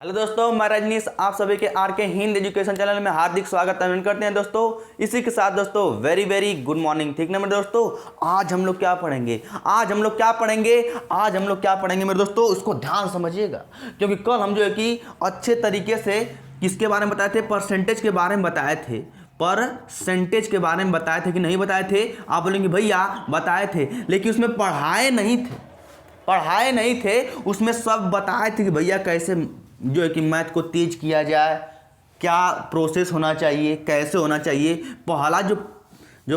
Hello दोस्तों, मैं रजनीश आप सभी के आर के हिंद एजुकेशन चैनल में हार्दिक स्वागत करते हैं। दोस्तों इसी के साथ दोस्तों वेरी गुड मॉर्निंग। ठीक ना मेरे दोस्तों, आज हम लोग क्या पढ़ेंगे मेरे दोस्तों, उसको ध्यान समझिएगा क्योंकि कल हम जो है कि अच्छे तरीके से किसके बारे में बताए थे, परसेंटेज के बारे में बताए थे। परसेंटेज के बारे में बताए थे कि नहीं बताए थे? आप बोलेंगे भैया बताए थे, लेकिन उसमें पढ़ाए नहीं थे। उसमें सब बताए थे कि भैया कैसे जो है कि मैथ को तेज किया जाए, क्या प्रोसेस होना चाहिए, कैसे होना चाहिए। पहला जो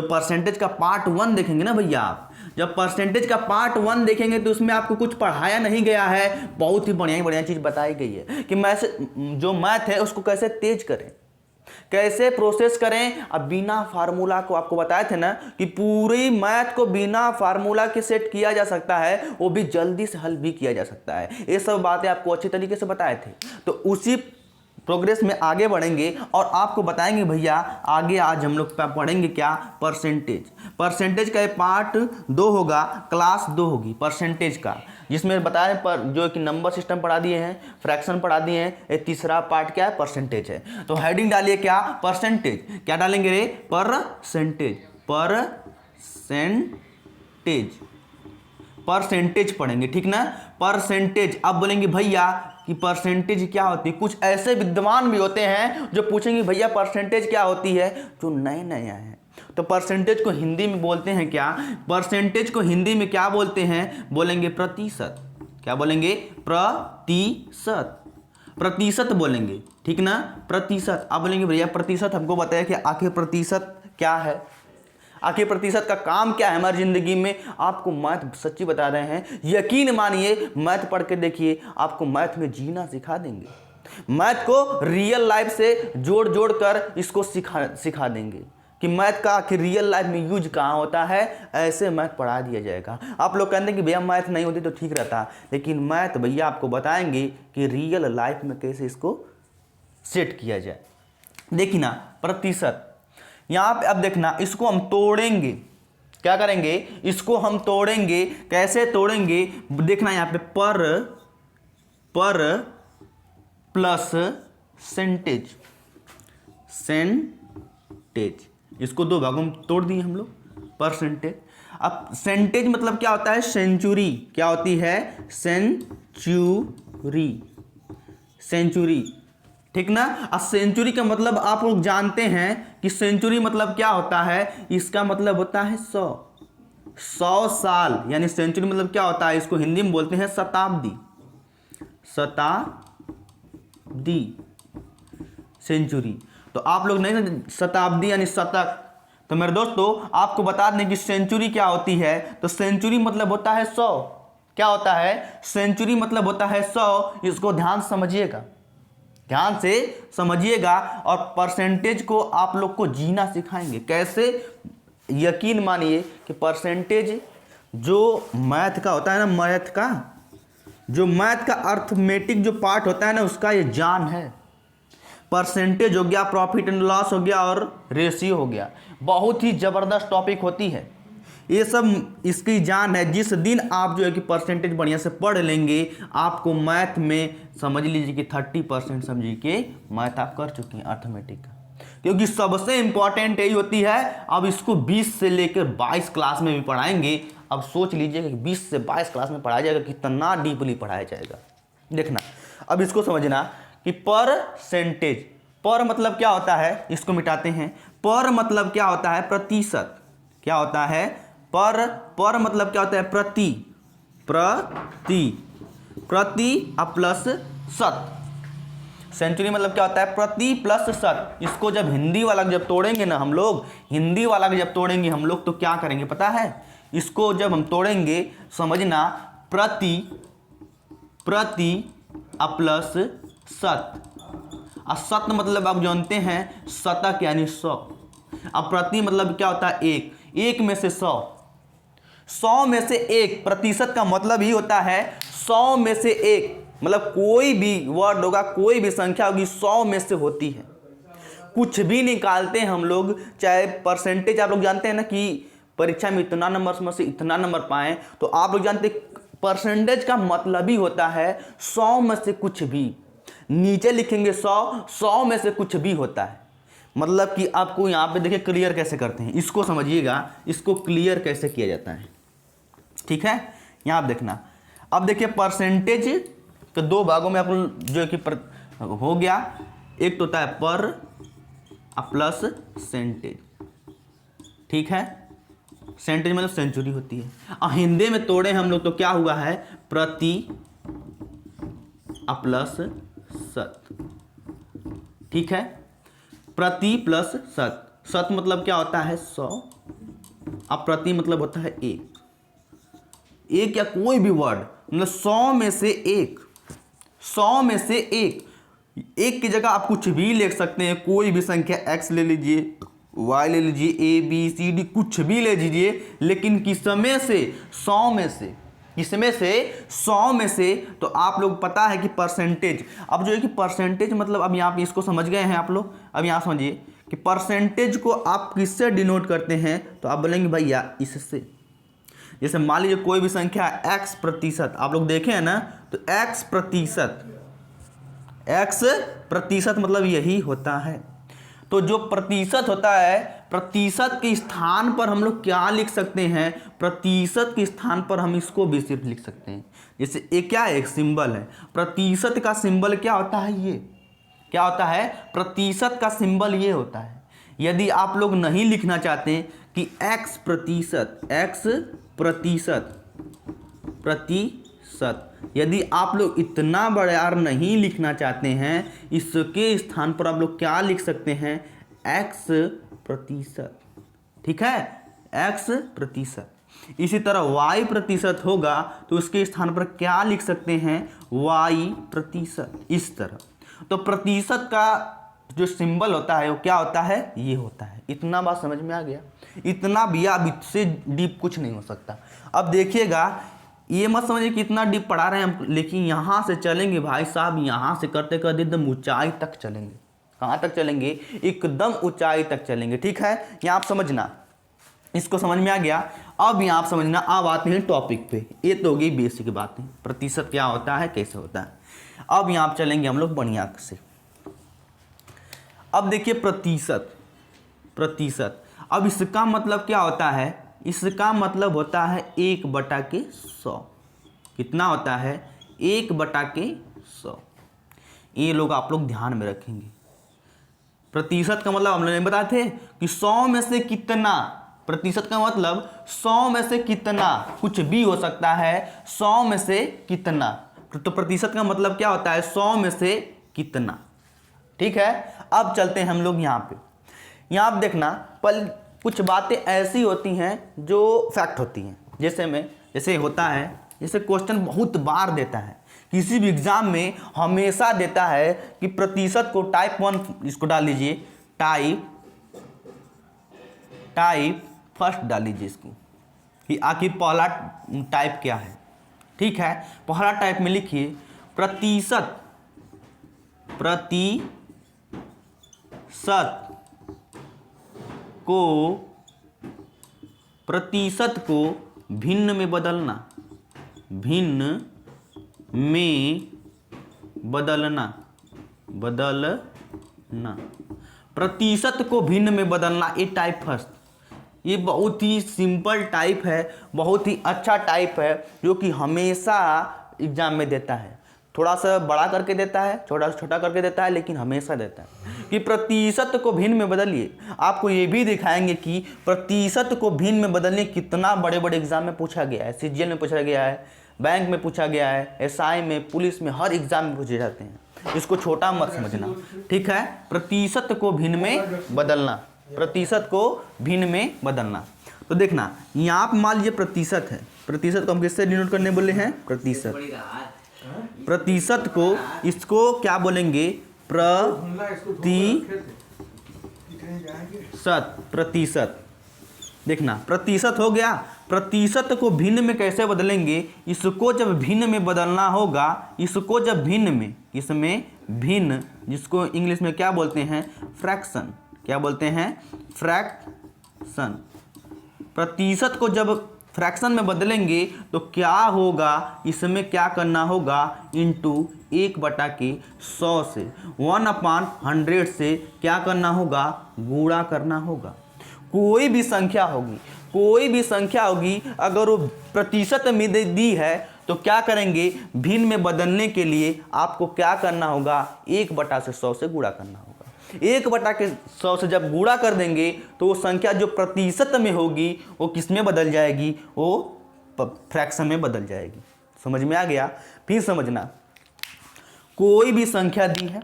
परसेंटेज का पार्ट 1 देखेंगे ना भैया, आप जब परसेंटेज का पार्ट 1 देखेंगे तो उसमें आपको कुछ पढ़ाया नहीं गया है, बहुत ही बढ़िया चीज़ बताई गई है कि जो मैथ है उसको कैसे तेज करें, कैसे प्रोसेस करें। अब बिना फार्मूला को आपको बताए थे ना कि पूरी मैथ को बिना फार्मूला के सेट किया जा सकता है, वो भी जल्दी से हल भी किया जा सकता है। ये सब बातें आपको अच्छे तरीके से बताए थे। तो उसी प्रोग्रेस में आगे बढ़ेंगे और आपको बताएंगे भैया आगे आज हम लोग पढ़ेंगे क्या, परसेंटेज का पार्ट 2 होगा, क्लास 2 होगी परसेंटेज का, जिसमें बताया पर जो कि नंबर सिस्टम पढ़ा दिए हैं, फ्रैक्शन पढ़ा दिए हैं। ये तीसरा पार्ट क्या है, परसेंटेज है। तो हेडिंग डालिए क्या, परसेंटेज। क्या डालेंगे रे, परसेंटेज पढ़ेंगे, ठीक ना। परसेंटेज। अब बोलेंगे भैया कि परसेंटेज क्या होती है। कुछ ऐसे विद्वान भी होते हैं जो पूछेंगे भैया परसेंटेज क्या होती है, जो नए आए हैं। तो परसेंटेज को हिंदी में बोलते हैं क्या, परसेंटेज को हिंदी में क्या बोलते हैं, बोलेंगे प्रतिशत। क्या बोलेंगे, प्रतिशत बोलेंगे, ठीक ना, प्रतिशत। आप बोलेंगे भैया प्रतिशत हमको बताया कि आखिर प्रतिशत क्या है, आखिर प्रतिशत का काम क्या है हमारी जिंदगी में। आपको मैथ सच्ची बता रहे हैं, यकीन मानिए, मैथ पढ़ के देखिए, आपको मैथ में जीना सिखा देंगे। मैथ को रियल लाइफ से जोड़ कर इसको सिखा देंगे कि मैथ का आखिर रियल लाइफ में यूज कहाँ होता है। ऐसे मैथ पढ़ा दिया जाएगा। आप लोग कहते हैं कि भैया मैथ नहीं होती तो ठीक रहता, लेकिन मैथ भैया आपको बताएंगे कि रियल लाइफ में कैसे इसको सेट किया जाए। देखिए ना, प्रतिशत यहाँ पे अब देखना, इसको हम तोड़ेंगे। क्या करेंगे, इसको हम तोड़ेंगे। कैसे तोड़ेंगे, देखना यहाँ पे पर प्लस सेंटेज, इसको दो भागों में तोड़ दिए हम लोग, परसेंटेज। अब सेंटेज मतलब क्या होता है, सेंचुरी। क्या होती है, सेंचुरी, ठीक ना। अब सेंचुरी का मतलब आप लोग जानते हैं कि सेंचुरी मतलब क्या होता है, इसका मतलब होता है 100 साल, यानी सेंचुरी मतलब क्या होता है, इसको हिंदी में बोलते हैं शताब्दी, सेंचुरी। तो आप लोग नहीं ना, शताब्दी यानी शतक। तो मेरे दोस्तों आपको बता दें कि सेंचुरी क्या होती है। तो सेंचुरी मतलब होता है 100। क्या होता है, सेंचुरी मतलब होता है 100। इसको ध्यान से समझिएगा और परसेंटेज को आप लोग को जीना सिखाएंगे। कैसे, यकीन मानिए कि परसेंटेज जो मैथ का होता है ना, मैथ का अर्थमेटिक जो पार्ट होता है ना, उसका ये जान है। परसेंटेज हो गया, प्रॉफिट एंड लॉस हो गया और रेशियो हो गया। बहुत ही जबरदस्त टॉपिक होती है ये सब, इसकी जान है। जिस दिन आप जो है कि परसेंटेज बढ़िया से पढ़ लेंगे, आपको मैथ में समझ लीजिए कि 30% समझिए कि मैथ आप कर चुके हैं अर्थमेटिक का, क्योंकि सबसे इंपॉर्टेंट यही होती है। अब इसको 20 से लेकर 22 क्लास में भी पढ़ाएंगे। अब सोच लीजिए कि 20 से 22 क्लास में पढ़ाया जाएगा, कितना डीपली पढ़ाया जाएगा। देखना, अब इसको समझना कि परसेंटेज, पर मतलब क्या होता है, इसको मिटाते हैं। पर मतलब क्या होता है, प्रतिशत। क्या होता है, पर मतलब क्या होता है, प्रति प्लस शत। सेंचुरी मतलब क्या होता है, प्रति प्लस शत। इसको जब हिंदी वाला जब तोड़ेंगे ना हम लोग, तो क्या करेंगे पता है, इसको जब हम तोड़ेंगे समझना, प्रति प्लस शत। और शत मतलब आप जानते हैं शतक यानी 100। अब प्रति मतलब क्या होता है, एक में से 100 में से 1। प्रतिशत का मतलब ही होता है 100 में से 1, मतलब कोई भी वर्ड होगा, कोई भी संख्या होगी 100 में से होती है। कुछ भी निकालते हैं हम लोग, चाहे परसेंटेज, आप लोग जानते हैं ना कि परीक्षा में इतना नंबर में से इतना नंबर पाएं, तो आप लोग जानते हैं परसेंटेज का मतलब ही होता है 100 में से कुछ भी। नीचे लिखेंगे 100, 100 में से कुछ भी होता है। मतलब कि आपको यहाँ पे देखिए क्लियर कैसे करते हैं, इसको समझिएगा, इसको क्लियर कैसे किया जाता है। ठीक है, यहाँ आप देखना। अब देखिए परसेंटेज के दो भागों में आपको जो कि हो गया, एक तो होता है पर प्लस सेंटेज। ठीक है, सेंटेज मतलब सेंचुरी होती है। हिंदी में तोड़े हम लोग तो क्या हुआ है, प्रति प्लस शत। ठीक है, प्रति प्लस शत। शत मतलब क्या होता है 100, अब प्रति मतलब होता है एक। एक या कोई भी वर्ड मतलब 100 में से एक, 100 में से एक। एक की जगह आप कुछ भी लिख सकते हैं, कोई भी संख्या x ले लीजिए, y ले लीजिए, a b c d कुछ भी ले लीजिए, लेकिन किसमें से 100 में से, किसमें से 100 में से। तो आप लोग पता है कि परसेंटेज, अब जो है कि परसेंटेज मतलब अब यहाँ पे इसको समझ गए हैं आप लोग। अब यहाँ समझिए कि परसेंटेज को आप किससे डिनोट करते हैं, तो आप बोलेंगे भैया इससे। जैसे मान लीजिए कोई भी संख्या x प्रतिशत, आप लोग देखे हैं ना, तो x प्रतिशत, x प्रतिशत मतलब यही होता है। तो जो प्रतिशत होता है, प्रतिशत के स्थान पर हम लोग क्या लिख सकते हैं, प्रतिशत के स्थान पर हम इसको भी सिर्फ लिख सकते हैं। जैसे एक क्या है, एक सिंबल है, प्रतिशत का सिंबल क्या होता है, ये क्या होता है, प्रतिशत का सिंबल ये होता है। यदि आप लोग नहीं लिखना चाहते कि x प्रतिशत, x प्रतिशत, प्रतिशत, यदि आप लोग इतना बड़ा नहीं लिखना चाहते हैं, इसके स्थान पर आप लोग क्या लिख सकते हैं, x प्रतिशत। ठीक है, x प्रतिशत। इसी तरह y प्रतिशत होगा तो उसके स्थान पर क्या लिख सकते हैं, y प्रतिशत, इस तरह। तो प्रतिशत का जो सिंबल होता है वो क्या होता है, ये होता है। इतना बात समझ में आ गया, इतना भी, अब इससे डीप कुछ नहीं हो सकता। अब देखिएगा, ये मत समझिए कि इतना डीप पढ़ा रहे हैं हम, लेकिन यहाँ से चलेंगे भाई साहब, यहाँ से करते करते एकदम ऊंचाई तक चलेंगे। कहाँ तक चलेंगे, एकदम ऊंचाई तक चलेंगे। ठीक है, यहाँ आप समझना, इसको समझ में आ गया। अब यहाँ आप समझना, अब आते हैं टॉपिक पे। ये तो होगी बेसिक बातें, प्रतिशत क्या होता है, कैसे होता है। अब यहाँ आप चलेंगे हम लोग बढ़िया से। अब देखिए प्रतिशत, प्रतिशत, अब इसका मतलब क्या होता है, इसका मतलब होता है 1/100। कितना होता है, 1/100। ये लोग आप लोग ध्यान में रखेंगे। प्रतिशत का मतलब हम लोग नहीं बताए थे कि 100 में से कितना, प्रतिशत का मतलब 100 में से कितना, कुछ भी हो सकता है, 100 में से कितना। तो प्रतिशत का मतलब क्या होता है, 100 में से कितना। ठीक है, अब चलते हैं हम लोग यहाँ पे। यहाँ आप देखना, पर कुछ बातें ऐसी होती हैं जो फैक्ट होती हैं। जैसे होता है, जैसे क्वेश्चन बहुत बार देता है, किसी भी एग्जाम में हमेशा देता है कि प्रतिशत को टाइप 1, इसको डाल लीजिए, टाइप फर्स्ट डाल लीजिए इसको, कि आखिर पहला टाइप क्या है। ठीक है, पहला टाइप में लिखिए प्रतिशत, प्रतिशत को भिन्न में बदलना, भिन्न में बदलना, प्रतिशत को भिन्न में बदलना, ये टाइप फर्स्ट। ये बहुत ही सिंपल टाइप है, बहुत ही अच्छा टाइप है, जो कि हमेशा एग्जाम में देता है। थोड़ा सा बड़ा करके देता है, थोड़ा सा छोटा करके देता है, लेकिन हमेशा देता है कि प्रतिशत को भिन्न में बदलिए। आपको ये भी दिखाएंगे कि प्रतिशत को भिन्न में बदलने कितना बड़े बड़े एग्जाम में पूछा गया है। सीजीएल में पूछा गया है, बैंक में पूछा गया है, एसआई में, पुलिस में, हर एग्जाम में पूछे जाते हैं। इसको छोटा मत समझना। ठीक है, प्रतिशत को भिन्न में बदलना, प्रतिशत को भिन्न में बदलना। तो देखना, यहाँ पर मान लीजिए प्रतिशत है, प्रतिशत को हम किससे डिनोट करने बोले हैं, प्रतिशत। प्रतिशत को, इसको क्या बोलेंगे, प्रतिशत, प्रतिशत। देखना, प्रतिशत हो गया। प्रतिशत को भिन्न में कैसे बदलेंगे, इसको जब भिन्न में बदलना होगा, इसको जब भिन्न में, इसमें भिन्न, जिसको इंग्लिश में क्या बोलते हैं, फ्रैक्शन, क्या बोलते हैं, फ्रैक्शन। प्रतिशत को जब फ्रैक्शन में बदलेंगे तो क्या होगा, इसमें क्या करना होगा, इंटू 1/100 से 1/100 से क्या करना होगा, गुणा करना होगा। कोई भी संख्या होगी अगर वो प्रतिशत में दी है तो क्या करेंगे, भिन्न में बदलने के लिए आपको क्या करना होगा, 1/100 से गुणा करना होगा। 1/100 से जब गुणा कर देंगे तो वो संख्या जो प्रतिशत में होगी वो किस में बदल जाएगी, वो फ्रैक्शन में बदल जाएगी। समझ में आ गया। फिर समझना, कोई भी संख्या दी है,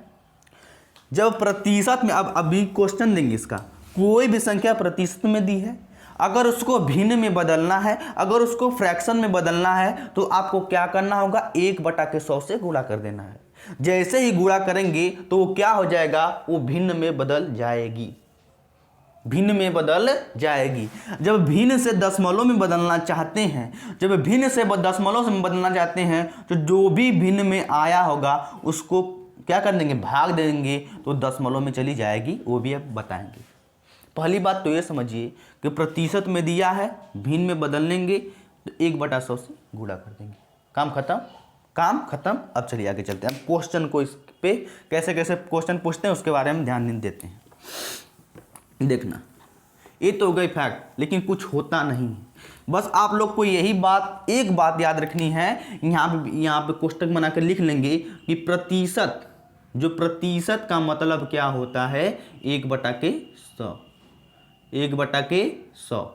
जब प्रतिशत में, अब अभी क्वेश्चन देंगे इसका, कोई भी संख्या प्रतिशत में दी है, अगर उसको भिन्न में बदलना है, अगर उसको फ्रैक्शन में बदलना है तो आपको क्या करना होगा, 1/100 से गुणा कर देना है। जैसे ही गुणा करेंगे तो वो क्या हो जाएगा, वो भिन्न में बदल जाएगी, भिन्न में बदल जाएगी। जब भिन्न से दशमलव में बदलना चाहते हैं, जब भिन्न से दशमलव में बदलना चाहते हैं तो जो भी भिन्न में आया होगा उसको क्या कर देंगे, भाग देंगे तो दशमलव में चली जाएगी, वो भी अब बताएंगे। पहली बात तो ये समझिए कि प्रतिशत में दिया है, भिन्न में बदल लेंगे तो 1/100 से गुणा कर देंगे, काम खत्म। अब चलिए आगे चलते हैं। अब क्वेश्चन को इस पे कैसे कैसे क्वेश्चन पूछते हैं उसके बारे में ध्यान नहीं देते हैं। देखना, ये तो हो गई फैक्ट, लेकिन कुछ होता नहीं है। बस आप लोग को यही बात, एक बात याद रखनी है, यहाँ पे कोष्टक बनाकर लिख लेंगे कि प्रतिशत, जो प्रतिशत का मतलब क्या होता है, 1/100, 1/100।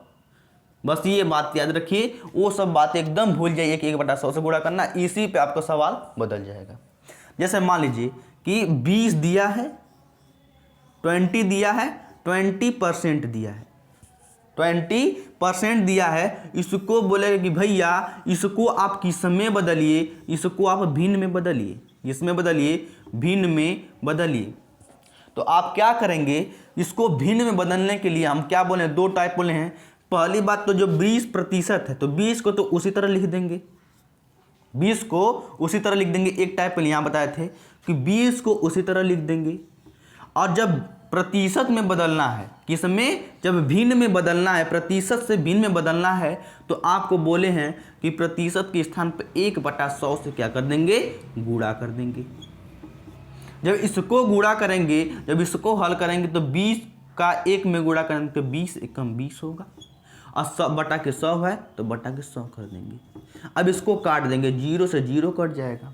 बस ये बात याद रखिए, वो सब बातें एकदम भूल जाइए कि 1/100 से गुणा करना, इसी पे आपका सवाल बदल जाएगा। जैसे मान लीजिए कि 20 दिया है, 20 दिया है, 20% दिया है, 20% दिया है, इसको बोलेगा कि भैया इसको आप किस में बदलिए, इसको आप भिन्न में बदलिए, इसमें बदलिए, भिन्न में बदलिए। तो आप क्या करेंगे, इसको भिन्न में बदलने के लिए हम क्या बोले, दो टाइप बोले हैं। पहली बात तो जो 20% है तो 20 को तो उसी तरह लिख देंगे, 20 को उसी तरह लिख देंगे। एक टाइप पहले यहाँ बताए थे कि 20 को उसी तरह लिख देंगे। और जब प्रतिशत में बदलना है, किसमें, जब भिन्न में बदलना है, प्रतिशत से भिन्न में बदलना है, तो आपको बोले हैं कि प्रतिशत के स्थान पर 1/100 से क्या कर देंगे, गुणा कर देंगे। जब इसको गुणा करेंगे, जब इसको हल करेंगे तो 20 का 1 में गुणा करेंगे तो 20 एकम 20 होगा, और 100/100 है तो 1/100 कर देंगे। अब इसको काट देंगे, 0 से 0 कट जाएगा,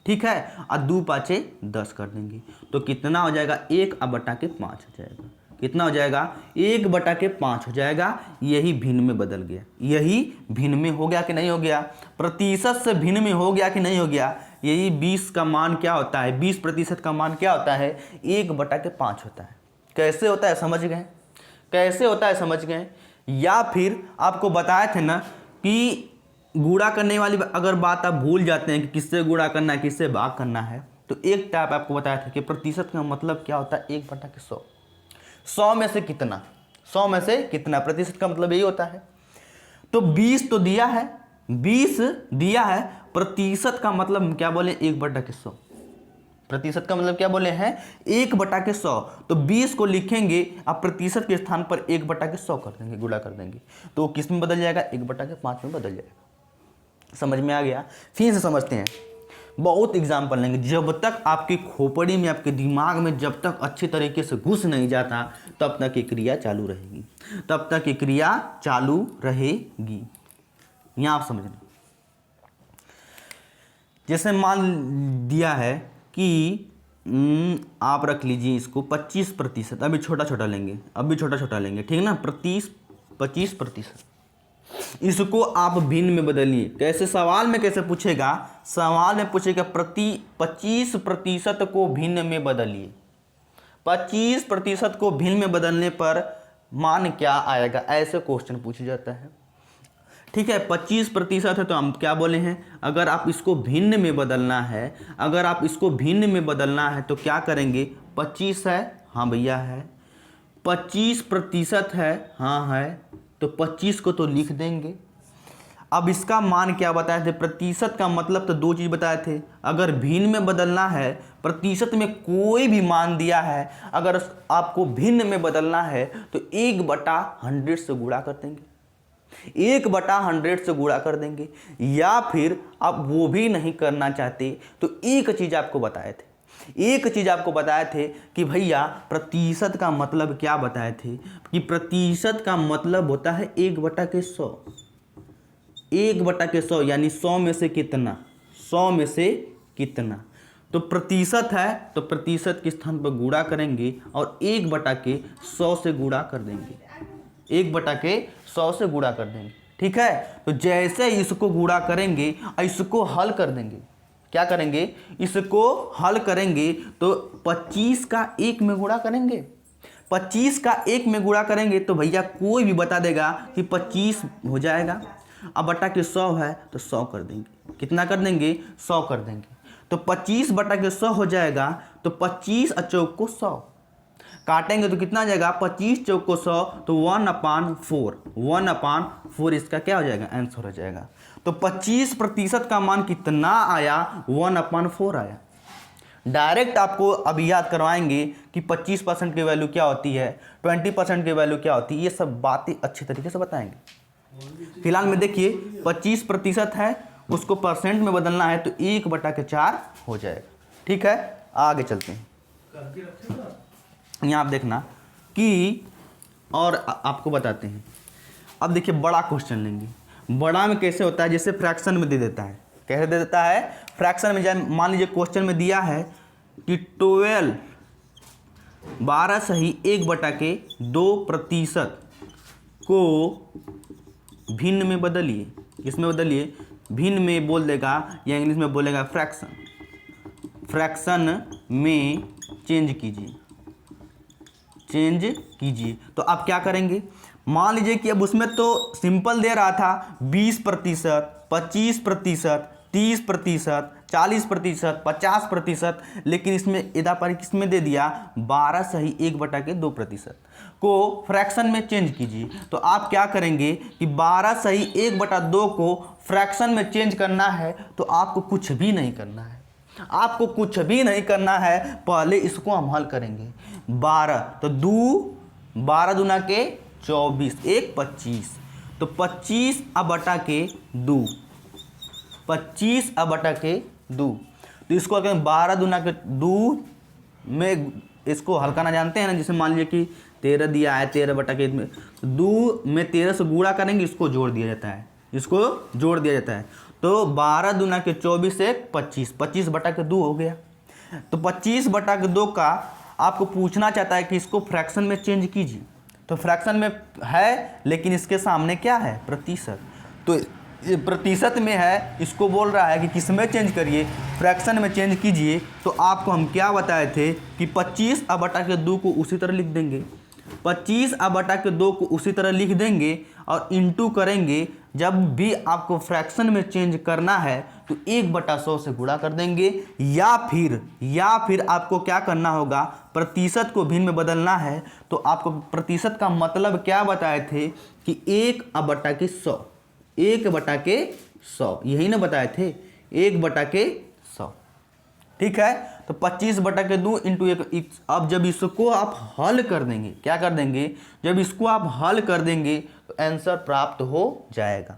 ठीक है, और 2 5 10 कर देंगे तो कितना हो जाएगा, 1/5 हो जाएगा। कितना हो जाएगा, 1/5 हो जाएगा। यही भिन्न में बदल गया, यही भिन्न में हो गया कि नहीं हो गया, प्रतिशत से भिन्न में हो गया कि नहीं हो गया। यही 20 का मान क्या होता है, 20% का मान क्या होता है, 1/5 होता है। कैसे होता है समझ गए, कैसे होता है समझ गए। या फिर आपको बताए थे ना कि गुणा करने वाली अगर बात आप भूल जाते हैं कि किससे गुणा करना है, किससे भाग करना है, तो एक टाइप आपको बताया था कि प्रतिशत का मतलब क्या होता है, 1/100, 100 में से कितना, 100 में से कितना, प्रतिशत का मतलब यही होता है। तो 20 तो दिया है, 20 दिया है, प्रतिशत का मतलब क्या बोले, 1/100। प्रतिशत का मतलब क्या बोले हैं, 1/100। तो 20 को लिखेंगे, आप प्रतिशत के स्थान पर 1/100 कर देंगे, गुणा कर देंगे, तो किस में बदल जाएगा, 1/5 में बदल जाएगा। समझ में आ गया। फिर से समझते हैं, बहुत एग्जाम्पल लेंगे। जब तक आपकी खोपड़ी में, आपके दिमाग में जब तक अच्छी तरीके से घुस नहीं जाता, तब तक ये क्रिया चालू रहेगी, तब तक ये क्रिया चालू रहेगी। यहाँ आप समझना, जैसे मान दिया है कि आप रख लीजिए इसको 25%, अभी छोटा छोटा लेंगे, अभी छोटा छोटा लेंगे, ठीक ना, 25%, इसको आप भिन्न में बदलिए। कैसे, सवाल में कैसे पूछेगा, सवाल में पूछेगा 25% को भिन्न में बदलिए। 25% को भिन्न में बदलने पर मान क्या आएगा, ऐसे क्वेश्चन पूछा जाता है, ठीक है। 25% है तो हम क्या बोले हैं, अगर आप इसको भिन्न में बदलना है, अगर आप इसको भिन्न में बदलना है तो क्या करेंगे, 25 है, हाँ भैया है, 25% है, हाँ है, तो 25 को तो लिख देंगे। अब इसका मान क्या बताए थे, प्रतिशत का मतलब तो दो चीज़ बताए थे। अगर भिन्न में बदलना है, प्रतिशत में कोई भी मान दिया है, अगर आपको भिन्न में बदलना है तो 1/100 से गुणा कर देंगे। 1/100 से गुणा कर देंगे, या फिर आप वो भी नहीं करना चाहते तो एक चीज़ आपको बताए थे कि भैया प्रतिशत का मतलब क्या बताए थे कि प्रतिशत का मतलब होता है 1/100, 1/100 यानी 100 में से कितना, 100 में से कितना। तो प्रतिशत है तो प्रतिशत के स्थान पर गुणा करेंगे और 1/100 से गुणा कर देंगे, 1/100 से गुणा कर देंगे। ठीक है, तो जैसे इसको गुणा करेंगे और इसको हल कर देंगे, क्या करेंगे, इसको हल करेंगे तो 25 का 1 में गुणा करेंगे, 25 का 1 में गुणा करेंगे तो भैया कोई भी बता देगा कि 25 हो जाएगा। अब बटा के 100 है तो 100 कर देंगे, कितना कर देंगे, 100 कर देंगे। तो 25/100 हो जाएगा। तो 25 और चौक को 100 काटेंगे तो कितना आ जाएगा, 25 चौक को 100 तो 1/4, 1/4 इसका क्या हो जाएगा, आंसर हो जाएगा। तो 25% का मान कितना आया, 1/4 आया। डायरेक्ट आपको अभी याद करवाएंगे कि 25% की वैल्यू क्या होती है, 20% की वैल्यू क्या होती है, ये सब बातें अच्छी तरीके से बताएंगे। फिलहाल में देखिए 25% है, उसको परसेंट में बदलना है तो 1/4 हो जाएगा। ठीक है, आगे चलते हैं। यहाँ आप देखना कि और आपको बताते हैं। अब देखिए बड़ा क्वेश्चन लेंगे। बड़ा में कैसे होता है, जैसे फ्रैक्शन में दे देता है, कैसे दे देता है, फ्रैक्शन में। जैसे मान लीजिए क्वेश्चन में दिया है कि 12 सही 1/2% को भिन्न में बदलिए। किसमें बदलिए, भिन्न में बोल देगा या इंग्लिश में बोलेगा फ्रैक्शन, फ्रैक्शन में चेंज कीजिए। तो आप क्या करेंगे, मान लीजिए कि अब उसमें तो सिंपल दे रहा था 20%, 25%, 30%, 40%, 50%, लेकिन इसमें इधर पर किसमें दे दिया, 12 सही 1/2% को फ्रैक्शन में चेंज कीजिए। तो आप क्या करेंगे कि 12 सही 1/2 को फ्रैक्शन में चेंज करना है तो आपको कुछ भी नहीं करना है, आपको कुछ भी नहीं करना है। पहले इसको हम हल करेंगे। 12 तो 12 दूना के 24, 1 25, तो 25/2, 25/2। तो इसको अगर 12 दूना के 2 में इसको हल करना जानते हैं ना, जैसे मान लीजिए कि 13 दिया है, 13/2 में 2 में 13 से गुणा करेंगे, इसको जोड़ दिया जाता है, इसको जोड़ दिया जाता है। तो 12 दूना के 24, 1 25, 25/2 हो गया। तो 25/2 का आपको पूछना चाहता है कि इसको फ्रैक्शन में चेंज कीजिए। तो फ्रैक्शन में है लेकिन इसके सामने क्या है, प्रतिशत। तो ये प्रतिशत में है, इसको बोल रहा है कि किस में चेंज करिए, फ्रैक्शन में चेंज कीजिए। तो आपको हम क्या बताए थे कि 25/2 को उसी तरह लिख देंगे, 25/2 को उसी तरह लिख देंगे और इंटू करेंगे। जब भी आपको फ्रैक्शन में चेंज करना है तो 1/100 से गुणा कर देंगे, या फिर आपको क्या करना होगा, प्रतिशत को भिन्न में बदलना है। तो आपको प्रतिशत का मतलब क्या बताए थे कि 1/100, 1/100 यही ना बताए थे, 1/100। ठीक है, तो 25/2 इंटू 1। अब जब इसको आप हल कर देंगे, क्या कर देंगे, जब इसको आप हल कर देंगे तो आंसर प्राप्त हो जाएगा।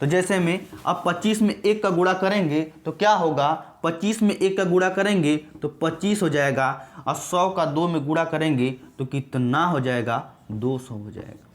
तो जैसे में अब 25 में 1 का गुणा करेंगे तो क्या होगा, 25 में 1 का गुणा करेंगे तो 25 हो जाएगा, और 100 का 2 में गुणा करेंगे तो कितना हो जाएगा, 200 हो जाएगा।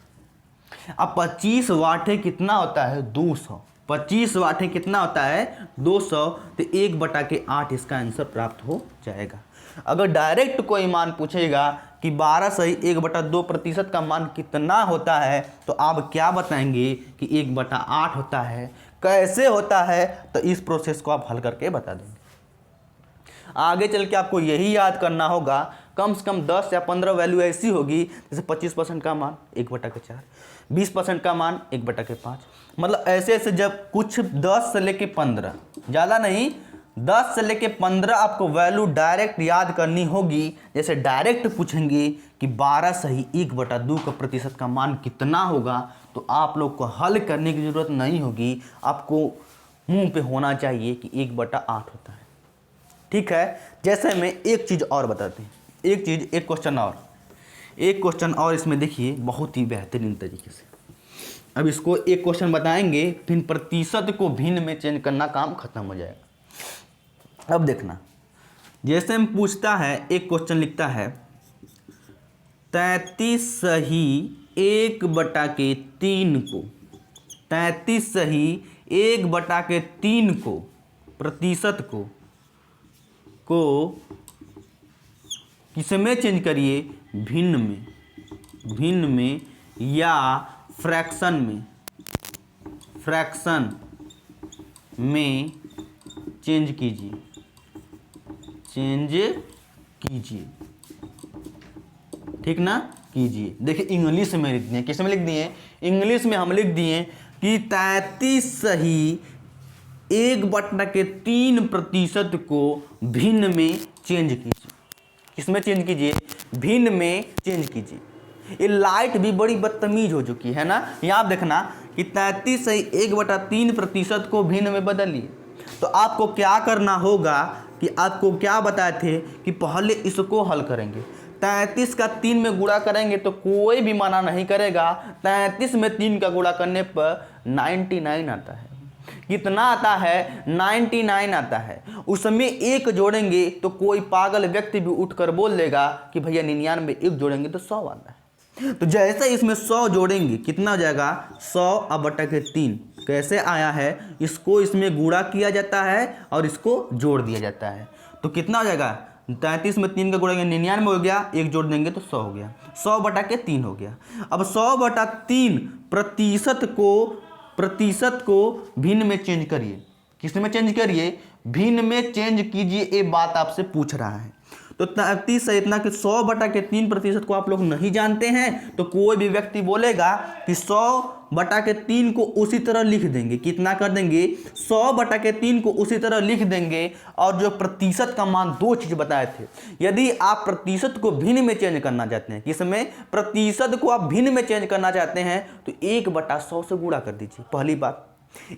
अब 25 वाटे कितना होता है, 200, 25 वाटे कितना होता है, 200। तो 1/8 इसका आंसर प्राप्त हो जाएगा। अगर डायरेक्ट कोई मान पूछेगा कि 12 सही 1/2% का मान कितना होता है तो आप क्या बताएंगे कि 1/8 होता है। कैसे होता है, तो इस प्रोसेस को आप हल करके बता देंगे। आगे चल के आपको यही याद करना होगा, कम से कम 10 या 15 वैल्यू ऐसी होगी, जैसे 25% का मान 1/4, 20% का मान 1/5, मतलब ऐसे ऐसे जब कुछ 10 से लेके 15, ज़्यादा नहीं, 10 से लेके 15 आपको वैल्यू डायरेक्ट याद करनी होगी। जैसे डायरेक्ट पूछेंगे कि 12 सही 1/2 का प्रतिशत का मान कितना होगा, तो आप लोग को हल करने की ज़रूरत नहीं होगी, आपको मुंह पे होना चाहिए कि 1/8 होता है। ठीक है, जैसे में एक चीज़ और बताते हैं, एक क्वेश्चन और इसमें देखिए बहुत ही बेहतरीन तरीके से। अब इसको एक क्वेश्चन बताएंगे, फिर प्रतिशत को भिन्न में चेंज करना काम खत्म हो जाएगा। अब देखना, जैसे हम पूछता है, एक क्वेश्चन लिखता है 33 सही 1/3 को, 33 सही 1/3 को, प्रतिशत को किसमें चेंज करिए, भिन्न में या फ्रैक्शन में चेंज कीजिए, ठीक ना, कीजिए। देखिए इंग्लिश में लिख दिए, किस में लिख दिए, इंग्लिश में हम लिख दिए कि 33 सही 1/3 प्रतिशत को भिन्न में चेंज कीजिए। किसमें चेंज कीजिए, भिन्न में चेंज कीजिए। ये लाइट भी बड़ी बदतमीज हो चुकी है ना। यहाँ आप देखना कि 33 सही 1/3 प्रतिशत को भिन्न में बदलिए। तो आपको क्या करना होगा कि आपको क्या बताए थे कि पहले इसको हल करेंगे। 33 का 3 में गुणा करेंगे तो कोई भी मना नहीं करेगा। 33 में 3 का गुणा करने पर 99 आता है। कितना आता है, 99 आता है। उसमें एक जोड़ेंगे तो कोई पागल व्यक्ति भी उठकर बोल देगा कि भैया 99 एक जोड़ेंगे तो 100 आता है। तो जैसे इसमें 100 जोड़ेंगे कितना हो जाएगा, 100/3। कैसे आया है, इसको इसमें गुणा किया जाता है और इसको जोड़ दिया जाता है। तो कितना हो जाएगा, 33 में 3 का गुणा 99 हो गया, एक जोड़ देंगे तो 100 हो गया, 100/3 हो गया। अब 100/3 प्रतिशत को भिन्न में चेंज करिए। किस में चेंज करिए, भिन्न में चेंज कीजिए। ये बात आपसे पूछ रहा है। तो 33 से इतना कि 100/3 प्रतिशत को आप लोग नहीं जानते हैं, तो कोई भी व्यक्ति बोलेगा कि 100/3 को उसी तरह लिख देंगे। कितना कर देंगे, 100/3 को उसी तरह लिख देंगे। और जो प्रतिशत का मान, दो चीज बताए थे, यदि आप प्रतिशत को भिन्न में चेंज करना चाहते हैं, किसमें, प्रतिशत को आप भिन्न में चेंज करना चाहते हैं, तो 1/100 से गुणा कर दीजिए। पहली बात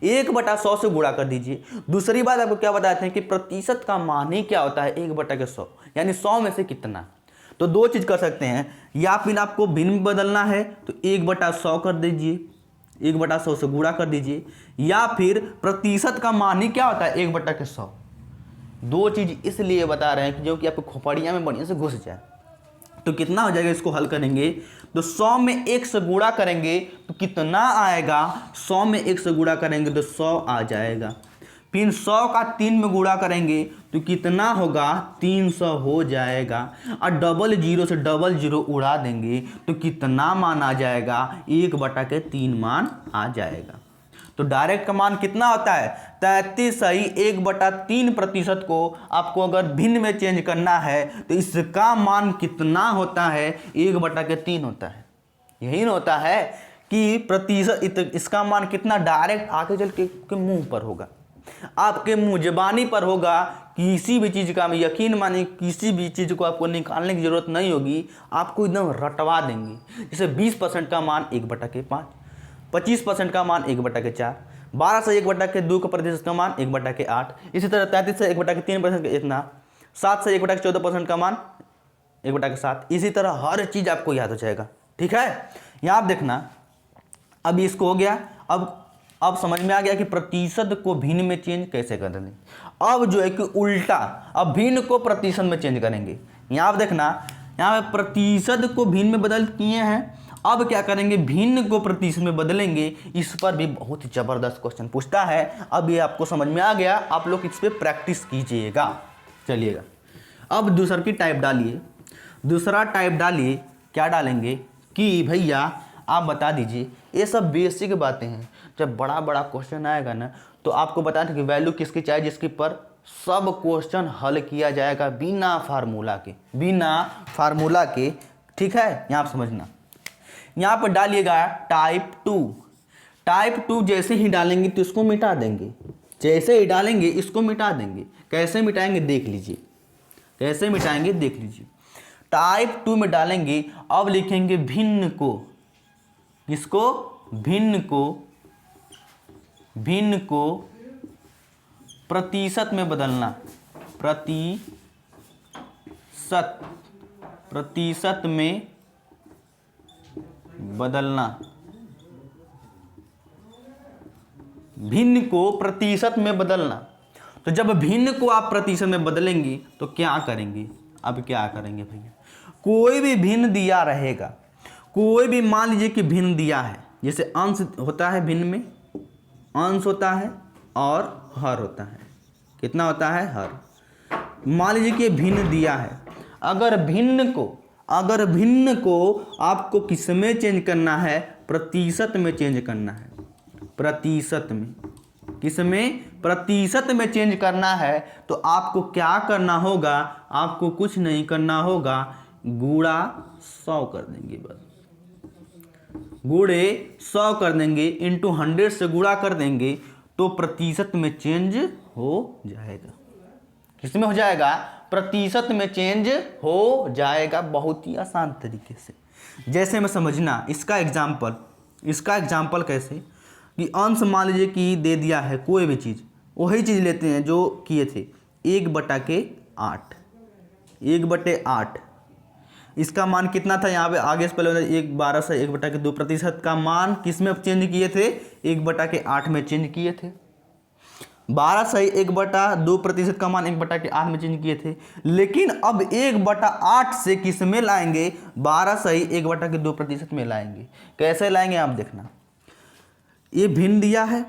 1/100 से गुणा कर दीजिए। दूसरी बात आपको क्या बताते हैं कि प्रतिशत का मान ही क्या होता है, 1/100, यानी 100 में से कितना। तो दो चीज कर सकते हैं, या फिर आपको भिन्न में बदलना है तो 1/100 कर दीजिए, 1/100 से गुणा कर दीजिए, या फिर प्रतिशत का मान ही क्या होता है, 1/100। दो चीज इसलिए बता रहे हैं कि जो कि आपको खोपड़िया में बढ़िया से घुस जाए। तो कितना हो जाएगा, इसको हल करेंगे तो 100 में 1 से गुणा करेंगे तो कितना आएगा, 100 में 1 से गुणा करेंगे तो 100 आ जाएगा। फिर 100 का 3 में गुणा करेंगे तो कितना होगा, 300 हो जाएगा। और 00 से 00 उड़ा देंगे तो कितना मान आ जाएगा, 1/3 मान आ जाएगा। तो डायरेक्ट का मान कितना होता है, 33 सही 1/3 प्रतिशत को आपको अगर भिन्न में चेंज करना है तो इसका मान कितना होता है, 1/3 होता है। यही ना होता है कि प्रतिशत, इसका मान कितना डायरेक्ट आगे चल के मुंह पर होगा, आपके मुंह जबानी पर होगा। किसी भी चीज़ का हम यकीन माने, किसी भी चीज़ को आपको निकालने की जरूरत नहीं होगी, आपको एकदम रटवा देंगे। जैसे 20% का मान 1/5, 25% का मान 1/4, 12 से 1/2 का प्रतिशत का मान 1/8, इसी तरह 33 से 1/3 प्रतिशत इतना, 7 से 1/14% का मान 1/7। इसी तरह हर चीज़ आपको याद हो जाएगा। ठीक है, यहाँ आप देखना, अब इसको हो गया। अब समझ में आ गया कि प्रतिशत को भिन्न में चेंज कैसे करेंगे। अब जो है कि उल्टा, अब भिन्न को प्रतिशत में चेंज करेंगे। यहाँ आप देखना, यहाँ पे प्रतिशत को भिन्न में बदल किए हैं, अब क्या करेंगे, भिन्न को प्रतिशत में बदलेंगे। इस पर भी बहुत ही जबरदस्त क्वेश्चन पूछता है। अब ये आपको समझ में आ गया, आप लोग इस पर प्रैक्टिस कीजिएगा। चलिएगा, अब दूसरा की टाइप डालिए। दूसरा टाइप डालिए, क्या डालेंगे कि भैया आप बता दीजिए। ये सब बेसिक बातें हैं। जब बड़ा बड़ा क्वेश्चन आएगा ना, तो आपको बता दें कि वैल्यू किसकी चाहिए, जिसके पर सब क्वेश्चन हल किया जाएगा बिना फार्मूला के। ठीक है, यहाँ आप समझना। यहाँ पर डालिएगा टाइप 2। टाइप 2 जैसे ही डालेंगे तो इसको मिटा देंगे, जैसे ही डालेंगे इसको मिटा देंगे। कैसे मिटाएंगे देख लीजिए, कैसे मिटाएंगे देख लीजिए। टाइप 2 में डालेंगे, अब लिखेंगे भिन्न को, किसको, भिन्न को प्रतिशत में बदलना, प्रतिशत में बदलना। भिन्न को प्रतिशत में बदलना। तो जब भिन्न को आप प्रतिशत में बदलेंगे तो क्या करेंगे, अब क्या करेंगे भैया, कोई भी भिन्न दिया रहेगा, कोई भी मान लीजिए कि भिन्न दिया है, जैसे अंश होता है भिन्न में, अंश होता है और हर होता है। कितना होता है, हर। मान लीजिए कि भिन्न दिया है, अगर भिन्न को आपको किस में चेंज करना है, प्रतिशत में चेंज करना है, प्रतिशत में, किस में, प्रतिशत में चेंज करना है, तो आपको क्या करना होगा, आपको कुछ नहीं करना होगा, गुणा 100 कर देंगे, बस गुणे 100 कर देंगे, इंटू 100 से गुणा कर देंगे तो प्रतिशत में चेंज हो जाएगा। किसमें हो जाएगा, प्रतिशत में चेंज हो जाएगा, बहुत ही आसान तरीके से। जैसे में समझना इसका एग्जाम्पल कैसे, कि अंश मान लीजिए कि दे दिया है कोई भी चीज़, वही चीज़ लेते हैं जो किए थे, 1/8, 1/8। इसका मान कितना था, यहाँ पे आगे से पहले 1/12 से 1/2 प्रतिशत का मान किस में चेंज किए थे, 1/8 में चेंज किए थे। 12 से 1/2 प्रतिशत का मान 1/8 में चेंज किए थे। लेकिन अब 1/8 से किस में लाएंगे, 12 से 1/2 प्रतिशत में लाएंगे। कैसे लाएंगे आप देखना, ये भिन्न दिया है,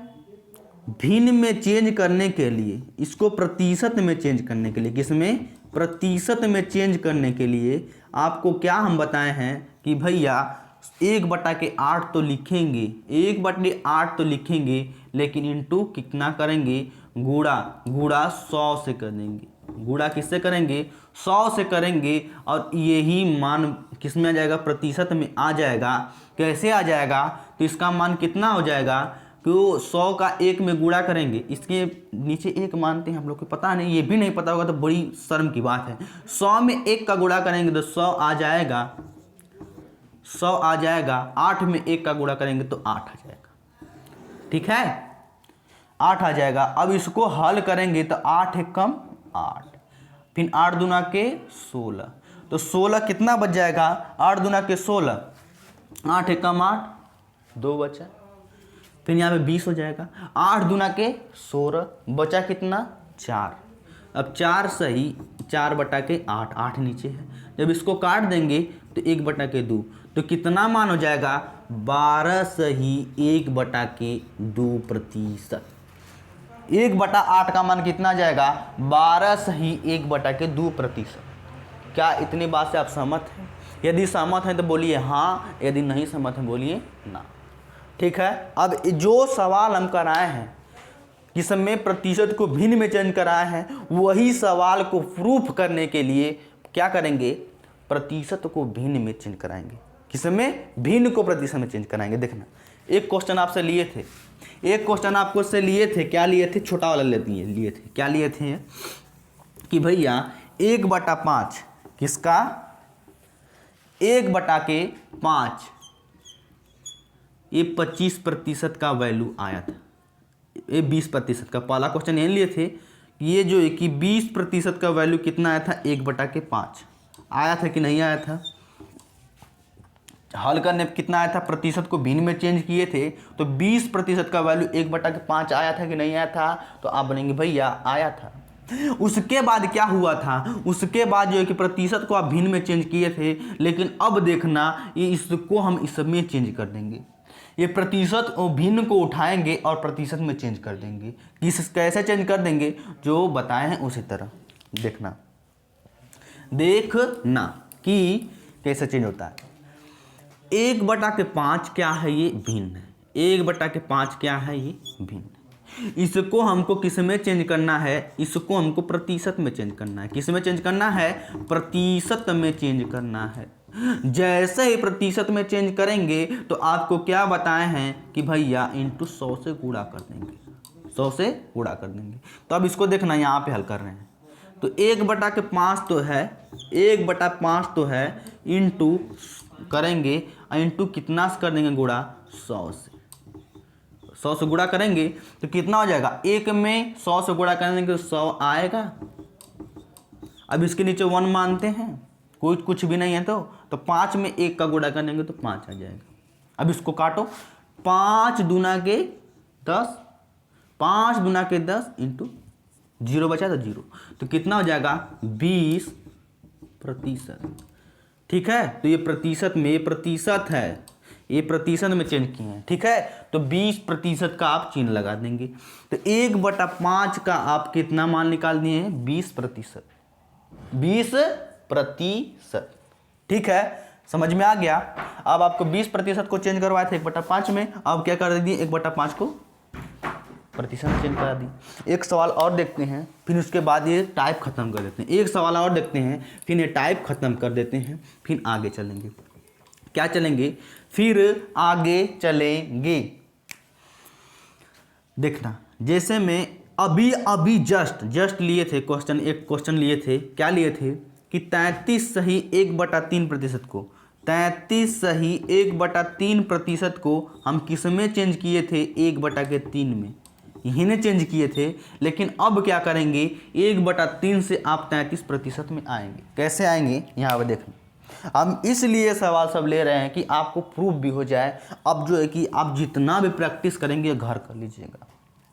भिन्न में चेंज करने के लिए, इसको प्रतिशत में चेंज करने के लिए, किसमें, प्रतिशत में चेंज करने के लिए आपको क्या हम बताए हैं कि भैया 1/8 तो लिखेंगे, 1/8 तो लिखेंगे, लेकिन इंटू कितना करेंगे, गुणा 100 से कर देंगे। गुणा किससे करेंगे, 100 से करेंगे, और यही मान किस में आ जाएगा, प्रतिशत में आ जाएगा। कैसे आ जाएगा, तो इसका मान कितना हो जाएगा, कि 100 का 1 में गुणा करेंगे, इसके नीचे 1 मानते हैं हम लोग को, पता नहीं, ये भी नहीं पता होगा तो बड़ी शर्म की बात है। 100 में 1 का गुणा करेंगे तो 100 आ जाएगा, 100 आ जाएगा। 8 में 1 का गुणा करेंगे तो 8 आ जाएगा, ठीक है, 8 आ जाएगा। अब इसको हल करेंगे तो 8 एक कम 8, फिर 8 दूना के 16, तो 16 कितना बच जाएगा, 8 दूना के 16, 8 एक कम 8, 2 बचा, फिर यहाँ पे 20 हो जाएगा। 8 दूना के 16, बचा कितना, 4। अब 4 सही 4/8, 8 नीचे है। जब इसको काट देंगे तो 1/2, तो कितना मान हो जाएगा, 12 सही 1/2 प्रतिशत। 1/8 का मान कितना जाएगा, 12 सही 1/2 प्रतिशत। क्या इतनी बात से आप सहमत हैं? यदि सहमत हैं तो बोलिए हाँ, यदि नहीं सहमत हैं बोलिए ना। ठीक है, अब जो सवाल हम कराए हैं किसमें प्रतिशत को भिन्न में चेंज कराए हैं, वही सवाल को प्रूफ करने के लिए क्या करेंगे, प्रतिशत को भिन्न में चेंज कराएंगे। किसमें, भिन्न को प्रतिशत में चेंज कराएंगे। देखना, एक क्वेश्चन आपसे लिए थे, एक क्वेश्चन आपको से लिए थे, क्या लिए थे, छोटा वाला लिए थे, क्या लिए थे कि भैया 1/5 किसका, 1/5 ये 25% का वैल्यू आया था, ये 20% का। पहला क्वेश्चन ये लिए थे ये जो कि 20% का वैल्यू कितना आया था, 1/5 आया था कि नहीं आया था। हल करने पर कितना आया था, प्रतिशत को भिन्न में चेंज किए थे तो 20% का वैल्यू 1/5 आया था कि नहीं आया था, तो आप बोलेंगे भैया आया था। उसके बाद क्या हुआ था, उसके बाद जो है कि प्रतिशत को आप भिन्न में चेंज किए थे, लेकिन अब देखना ये इसको हम इसमें चेंज कर देंगे। ये प्रतिशत और भिन्न को उठाएंगे और प्रतिशत में चेंज कर देंगे। कैसे चेंज कर देंगे, जो बताए हैं उसी तरह देखना कि कैसे चेंज होता है। 1/5 क्या है, ये भिन्न है। 1/5 क्या है, ये भिन्न है। इसको हमको किस में चेंज करना है, इसको हमको प्रतिशत में चेंज करना है। किस में चेंज करना है, प्रतिशत में चेंज करना है। जैसे ही प्रतिशत में चेंज करेंगे तो आपको क्या बताए हैं कि भैया इंटू 100 से गुणा कर देंगे, 100 से गुणा कर देंगे। तो अब इसको देखना, यहाँ पे हल कर रहे हैं तो 1/5 तो है, 1/5 तो है, इंटू करेंगे, इंटू कितना से कर देंगे, गुणा 100 से। 100 से गुणा करेंगे तो कितना हो जाएगा, 1 में 100 से गुणा करेंगे तो 100 आएगा। अब इसके नीचे 1 मानते हैं, कुछ भी नहीं है तो 5 में 1 का गुणा करेंगे तो 5 आ जाएगा। अब इसको काटो, 5 दूना के 10, 5 गुना के 10 इंटू 0 बचा तो 0, तो कितना हो जाएगा 20%। ठीक है, तो ये प्रतिशत में, ये प्रतिशत है, ये प्रतिशत में चेंज किए हैं। ठीक है, तो 20% का आप चिन्ह लगा देंगे। तो 1/5 का आप कितना मान निकाल दिए हैं 20%। 20%। ठीक है, समझ में आ गया। अब आपको 20% को चेंज करवाए थे 1/5 में, अब क्या कर दिए 1/5 को प्रतिशत में चेंज करा दी। एक सवाल और देखते हैं, फिर उसके बाद ये टाइप खत्म कर देते हैं। एक सवाल और देखते हैं, फिर ये टाइप खत्म कर देते हैं, फिर आगे चलेंगे। क्या चलेंगे, फिर आगे चलेंगे। देखना, जैसे मैं अभी जस्ट लिए थे क्वेश्चन, एक क्वेश्चन लिए थे, क्या लिए थे कि 33 सही 1/3% को, 33 सही 1/3% को हम किस में चेंज किए थे 1/3 में, यही ने चेंज किए थे। लेकिन अब क्या करेंगे 1/3 से आप 33% में आएंगे। कैसे आएंगे यहाँ पर देखना, हम इसलिए सवाल सब ले रहे हैं कि आपको प्रूफ भी हो जाए। अब जो है कि आप जितना भी प्रैक्टिस करेंगे घर कर लीजिएगा,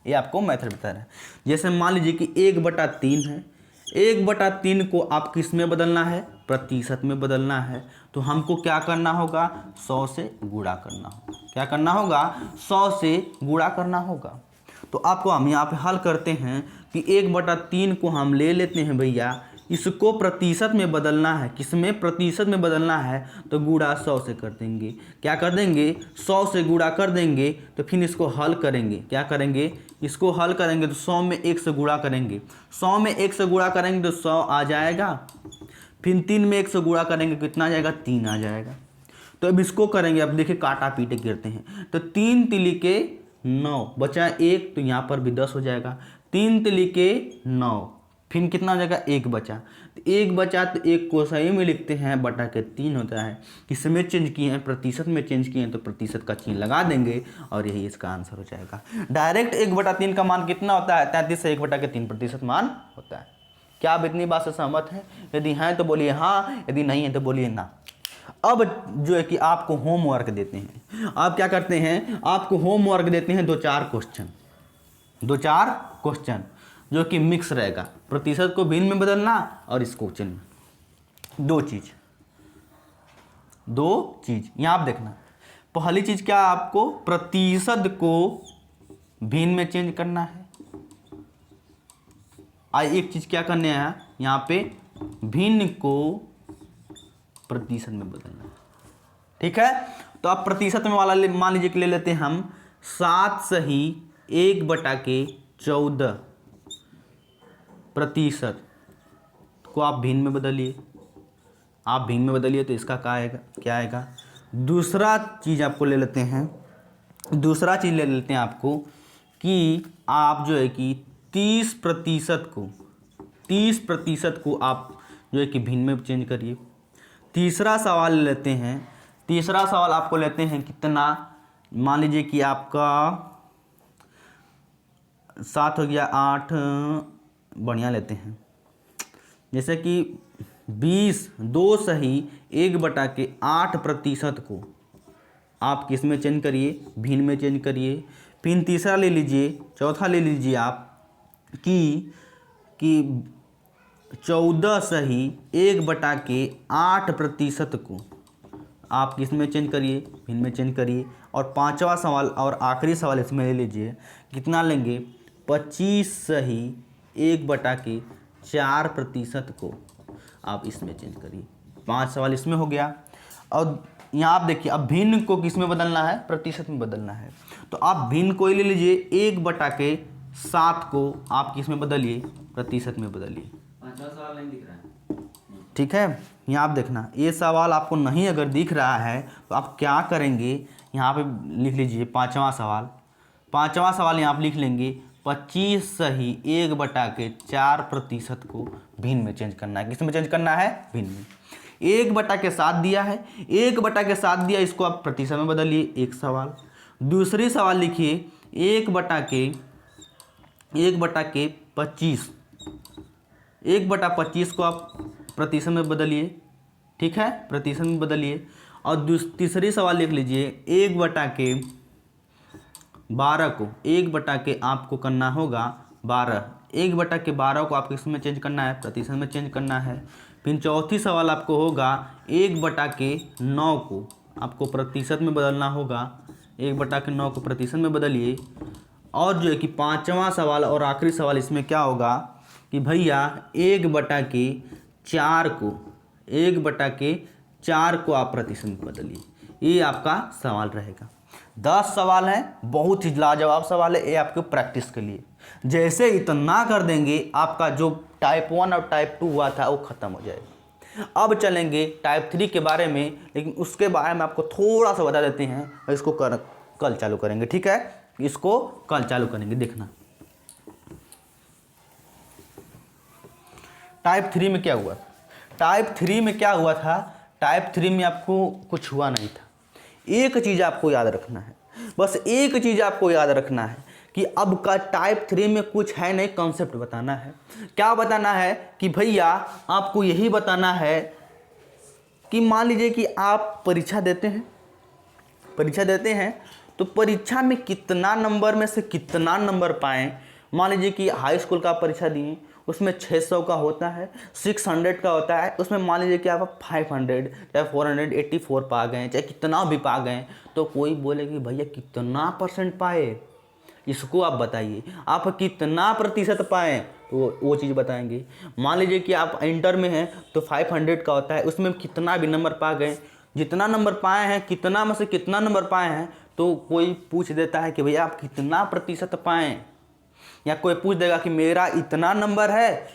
ये आपको मेथड बता रहे हैं। जैसे मान लीजिए कि 1/3 है, 1/3 को आप किस में बदलना है, प्रतिशत में बदलना है। तो हमको क्या करना होगा 100 से गुणा करना होगा। क्या करना होगा 100 से गुणा करना होगा। तो आपको हम यहाँ पे हल करते हैं कि 1/3 को हम ले लेते हैं भैया, इसको प्रतिशत में बदलना है, किसमें प्रतिशत में बदलना है, तो गुणा 100 से कर देंगे। क्या कर देंगे 100 से गुणा कर देंगे, तो फिर इसको हल करेंगे। क्या करेंगे, इसको हल करेंगे तो 100 में 1 से गुणा करेंगे, 100 में 1 से गुणा करेंगे तो 100 आ जाएगा। फिर 3 में 1 से गुणा करेंगे कितना आ जाएगा 3 आ जाएगा। तो अब इसको करेंगे, अब देखिए काटा पीटे गिरते हैं, तो 3 तिली के 9 बचा 1, तो यहाँ पर भी 10 हो जाएगा। 3 तिली के 9, फिर कितना हो जाएगा 1 बचा, तो 1 बचा तो 1 को सही में लिखते हैं बटा के 3 होता है। किसमें चेंज किए हैं, प्रतिशत में चेंज किए हैं, तो प्रतिशत का चिन्ह लगा देंगे और यही इसका आंसर हो जाएगा। डायरेक्ट 1/3 का मान कितना होता है 33 से 1/3% मान होता है। क्या आप इतनी बात से सहमत हैं? यदि हैं तो बोलिए हाँ, यदि नहीं है तो बोलिए ना। अब जो है कि आपको होमवर्क देते हैं। आप क्या करते हैं, आपको होमवर्क देते हैं 2-4 क्वेश्चन जो कि मिक्स रहेगा, प्रतिशत को भिन्न में बदलना और इसको चिन्ह। दो चीज यहाँ आप देखना। पहली चीज क्या, आपको प्रतिशत को भिन्न में चेंज करना है। एक चीज क्या करने है यहाँ पे, भिन्न को प्रतिशत में बदलना है। ठीक है, तो आप प्रतिशत में वाला मान लीजिए कि ले लेते हैं हम 7 सही 1/14 प्रतिशत को आप भिन्न में बदलिए। आप भिन्न में बदलिए तो इसका क्या आएगा। दूसरा चीज़ आपको ले लेते हैं, आपको कि आप जो है कि 30% को आप जो है कि भिन्न में चेंज करिए। तीसरा सवाल लेते हैं, तीसरा सवाल आपको लेते हैं कितना, मान लीजिए कि आपका 7 हो गया, 8 बढ़िया लेते हैं। जैसे कि 2 सही 1/8% को आप किस में चेंज करिए, भिन्न में चेंज करिए। फिर तीसरा ले लीजिए, चौथा ले लीजिए आप कि 14 सही 1/8% को आप किस में चेंज करिए, भिन्न में चेंज करिए। और पांचवा सवाल और आखिरी सवाल इसमें ले लीजिए, कितना लेंगे 25 सही 1/4% को आप इसमें चेंज करिए। 5 सवाल इसमें हो गया। और यहाँ आप देखिए, अब भिन्न को किस में बदलना है, प्रतिशत में बदलना है। तो आप भिन्न को ही ले लीजिए, 1/7 को आप किस में बदलिए, प्रतिशत में बदलिए। 5वां सवाल नहीं दिख रहा है। ठीक है, यहाँ आप देखना, ये सवाल आपको नहीं अगर दिख रहा है तो आप क्या करेंगे, यहाँ पे लिख लीजिए 5वां सवाल यहाँ आप लिख लेंगे 25 सही 1/4% को भिन्न में चेंज करना है। किस में चेंज करना है, भिन्न में। 1/7 दिया है, 1/7 दिया, इसको आप प्रतिशत में बदलिए, एक सवाल। दूसरी सवाल लिखिए 1/25 को आप प्रतिशत में बदलिए। ठीक है, प्रतिशत में बदलिए। और तीसरी सवाल लिख लीजिए 1/15 12 को 1/के आपको करना होगा 12, 1/12 को आपको इसमें चेंज करना है, प्रतिशत में चेंज करना है। फिर चौथी सवाल आपको होगा 1/9 को आपको प्रतिशत में बदलना होगा, 1/9 को प्रतिशत में बदलिए। और जो है कि पाँचवा सवाल और आखिरी सवाल इसमें क्या होगा कि भैया 1/4 को 1/4 को आप प्रतिशत में बदलिए। ये आपका सवाल रहेगा। 10 सवाल है, बहुत ही लाजवाब सवाल है, ये आपके प्रैक्टिस के लिए। जैसे इतना कर देंगे आपका जो टाइप 1 और टाइप 2 हुआ था वो ख़त्म हो जाएगा। अब चलेंगे टाइप 3 के बारे में, लेकिन उसके बारे में आपको थोड़ा सा बता देते हैं और इसको कल चालू करेंगे, ठीक है। इसको कल चालू करेंगे, देखना टाइप 3 में क्या हुआ। टाइप 3 में क्या हुआ था, टाइप 3 में आपको कुछ हुआ नहीं था। एक चीज़ आपको याद रखना है, बस एक चीज़ आपको याद रखना है कि अब का टाइप 3 में कुछ है नहीं, कॉन्सेप्ट बताना है। क्या बताना है कि भैया आपको यही बताना है कि मान लीजिए कि आप परीक्षा देते हैं तो परीक्षा में कितना नंबर में से कितना नंबर पाएँ। मान लीजिए कि हाई स्कूल का परीक्षा दिए, उसमें 600 का होता है, 600 का होता है, उसमें मान लीजिए कि आप 500 चाहे 484 पा गए, चाहे कितना भी पा गए, तो कोई बोले कि भैया कितना % पाए, इसको आप बताइए, आप कितना प्रतिशत पाएँ, तो वो चीज़ बताएंगे। मान लीजिए कि आप इंटर में हैं तो 500 का होता है, उसमें कितना भी नंबर पा गए, जितना नंबर पाए हैं, कितना में से कितना नंबर पाए हैं, तो कोई पूछ देता है कि भैया आप कितना प्रतिशत पाएँ, या कोई पूछ देगा कि मेरा इतना नंबर है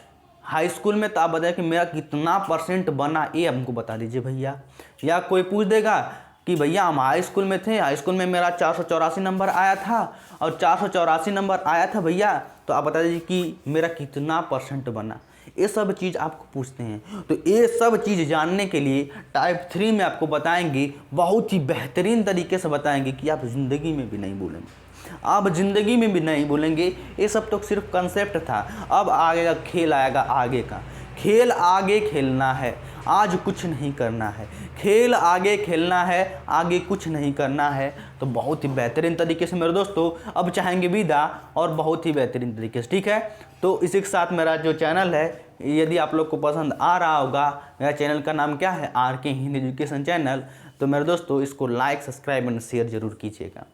हाई स्कूल में, तो आप बताएं कि मेरा कितना % बना, ये हमको बता दीजिए भैया। या कोई पूछ देगा कि भैया हम हाई स्कूल में थे, हाई स्कूल में मेरा 484 नंबर आया था और 484 नंबर आया था भैया, तो आप बता दीजिए कि मेरा कितना % बना। ये सब चीज़ आपको पूछते हैं। तो ये सब चीज़ जानने के लिए टाइप 3 में आपको बताएंगे, बहुत ही बेहतरीन तरीके से बताएंगे कि आप ज़िंदगी में भी नहीं भूलेंगे, आप ज़िंदगी में भी नहीं भूलेंगे। ये सब तो सिर्फ कंसेप्ट था, अब आगे का खेल आएगा। आगे का खेल आगे खेलना है, आज कुछ नहीं करना है, खेल आगे खेलना है, आगे कुछ नहीं करना है। तो बहुत ही बेहतरीन तरीके से मेरे दोस्तों अब चाहेंगे विदा, और बहुत ही बेहतरीन तरीके से, ठीक है। तो इसी के साथ मेरा जो चैनल है, यदि आप लोग को पसंद आ रहा होगा, मेरा चैनल का नाम क्या है, RK हिंदी एजुकेशन चैनल, तो मेरे दोस्तों इसको लाइक, सब्सक्राइब एंड शेयर जरूर कीजिएगा,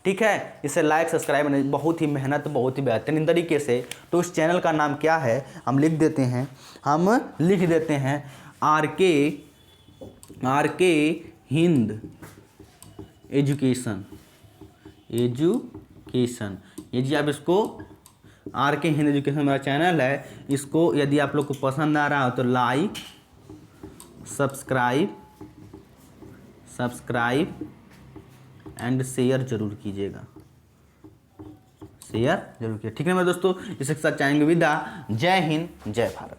ठीक है। इसे लाइक, सब्सक्राइब, बहुत ही मेहनत, बहुत ही बेहतरीन तरीके से। तो इस चैनल का नाम क्या है, हम लिख देते हैं RK हिंद एजुकेशन। ये जी आप इसको RK हिंद एजुकेशन मेरा चैनल है, इसको यदि आप लोग को पसंद आ रहा हो तो लाइक, सब्सक्राइब एंड शेयर जरूर कीजिएगा, ठीक है मेरे दोस्तों। इसके साथ चाहेंगे विदा। जय हिंद, जय भारत।